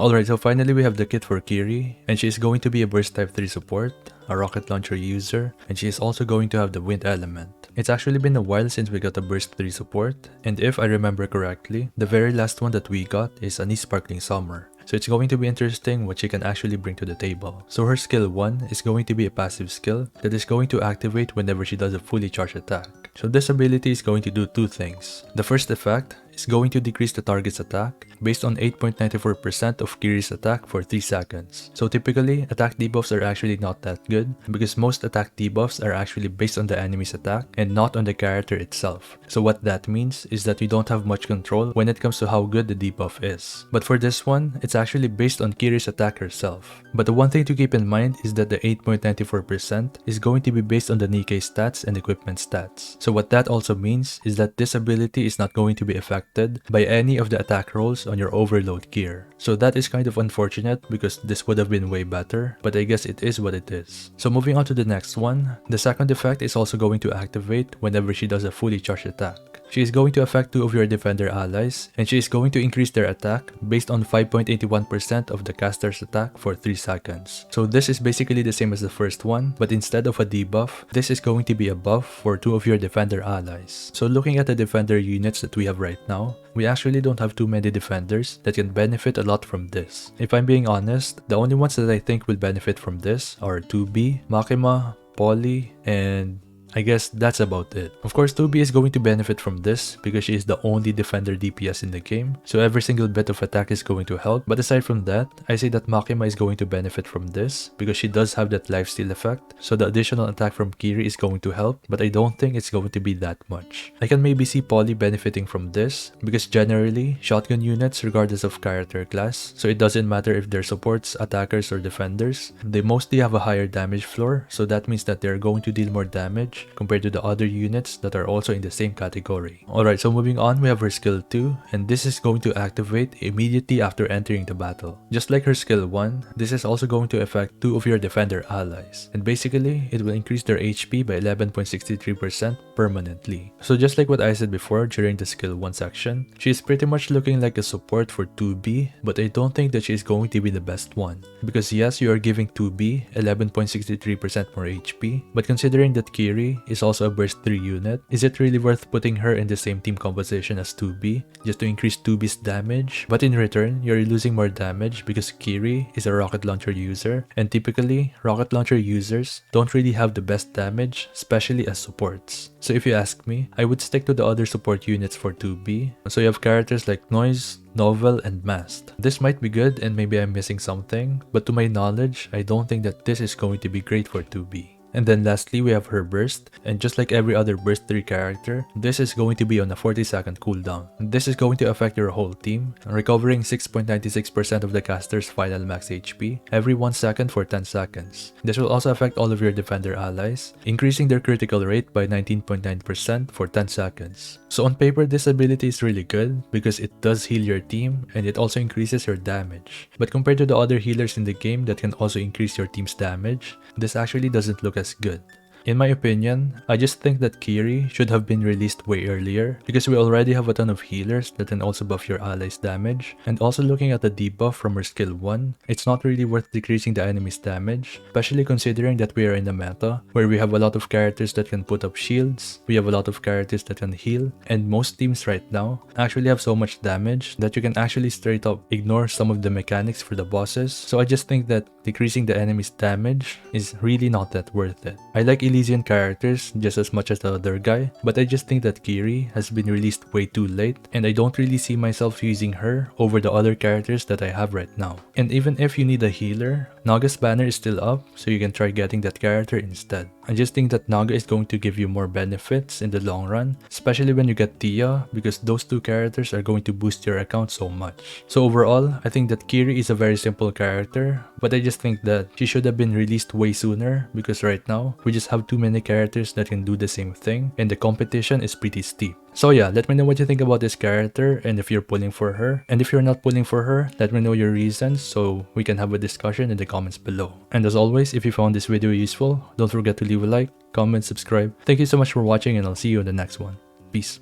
Alright, so finally we have the kit for Quiry, and she is going to be a burst type 3 support, a rocket launcher user, and she is also going to have the wind element. It's actually been a while since we got a burst 3 support, and if I remember correctly, the very last one that we got is a sparkling summer. So it's going to be interesting what she can actually bring to the table. So her skill 1 is going to be a passive skill that is going to activate whenever she does a fully charged attack. So this ability is going to do two things. The first effect is going to decrease the target's attack based on 8.94% of Quiry's attack for 3 seconds. So typically, attack debuffs are actually not that good because most attack debuffs are actually based on the enemy's attack and not on the character itself. So what that means is that we don't have much control when it comes to how good the debuff is. But for this one, it's actually based on Quiry's attack herself. But the one thing to keep in mind is that the 8.94% is going to be based on the nikke stats and equipment stats. So what that also means is that this ability is not going to be affected by any of the attack rolls on your overload gear. So that is kind of unfortunate because this would have been way better, but I guess it is what it is. So moving on to the next one, the second effect is also going to activate whenever she does a fully charged attack. She is going to affect 2 of your defender allies, and she is going to increase their attack based on 5.81% of the caster's attack for 3 seconds. So this is basically the same as the first one, but instead of a debuff, this is going to be a buff for 2 of your defender allies. So looking at the defender units that we have right now, we actually don't have too many defenders that can benefit a lot from this. If I'm being honest, the only ones that I think will benefit from this are 2B, Makima, Polly, and I guess that's about it. Of course, 2B is going to benefit from this because she is the only defender DPS in the game, so every single bit of attack is going to help. But aside from that, I say that Makima is going to benefit from this because she does have that lifesteal effect, so the additional attack from Quiry is going to help, but I don't think it's going to be that much. I can maybe see Polly benefiting from this because generally, shotgun units regardless of character class, so it doesn't matter if they're supports, attackers, or defenders, they mostly have a higher damage floor, so that means that they're going to deal more damage compared to the other units that are also in the same category. Alright, so moving on, we have her skill 2, and this is going to activate immediately after entering the battle. Just like her skill 1, this is also going to affect 2 of your defender allies, and basically, it will increase their HP by 11.63% permanently. So just like what I said before during the skill 1 section, she is pretty much looking like a support for 2B, but I don't think that she is going to be the best one. Because yes, you are giving 2B 11.63% more HP, but considering that Quiry is also a burst 3 unit, is it really worth putting her in the same team composition as 2B just to increase 2B's damage? But in return, you're losing more damage because Quiry is a rocket launcher user, and typically, rocket launcher users don't really have the best damage, especially as supports. So if you ask me, I would stick to the other support units for 2B. So you have characters like Noise, Novel, and Mast. This might be good and maybe I'm missing something, but to my knowledge, I don't think that this is going to be great for 2B. And then lastly, we have her burst, and just like every other burst 3 character, this is going to be on a 40-second cooldown. This is going to affect your whole team, recovering 6.96% of the caster's final max HP every 1 second for 10 seconds. This will also affect all of your defender allies, increasing their critical rate by 19.9% for 10 seconds. So on paper, this ability is really good because it does heal your team and it also increases your damage. But compared to the other healers in the game that can also increase your team's damage, this actually doesn't look as good. In my opinion, I just think that Quiry should have been released way earlier because we already have a ton of healers that can also buff your allies' damage, and also looking at the debuff from her skill 1, it's not really worth decreasing the enemy's damage, especially considering that we are in a meta where we have a lot of characters that can put up shields, we have a lot of characters that can heal, and most teams right now actually have so much damage that you can actually straight up ignore some of the mechanics for the bosses. So I just think that decreasing the enemy's damage is really not that worth it. I like Elysian characters just as much as the other guy, but I just think that Quiry has been released way too late, and I don't really see myself using her over the other characters that I have right now. And even if you need a healer, Naga's banner is still up, so you can try getting that character instead. I just think that Naga is going to give you more benefits in the long run, especially when you get Tia, because those two characters are going to boost your account so much. So overall, I think that Quiry is a very simple character, but I just think that she should have been released way sooner because right now, we just have too many characters that can do the same thing, and the competition is pretty steep. So yeah, let me know what you think about this character and if you're pulling for her. And if you're not pulling for her, let me know your reasons so we can have a discussion in the comments below. And as always, if you found this video useful, don't forget to leave a like, comment, subscribe. Thank you so much for watching, and I'll see you in the next one. Peace.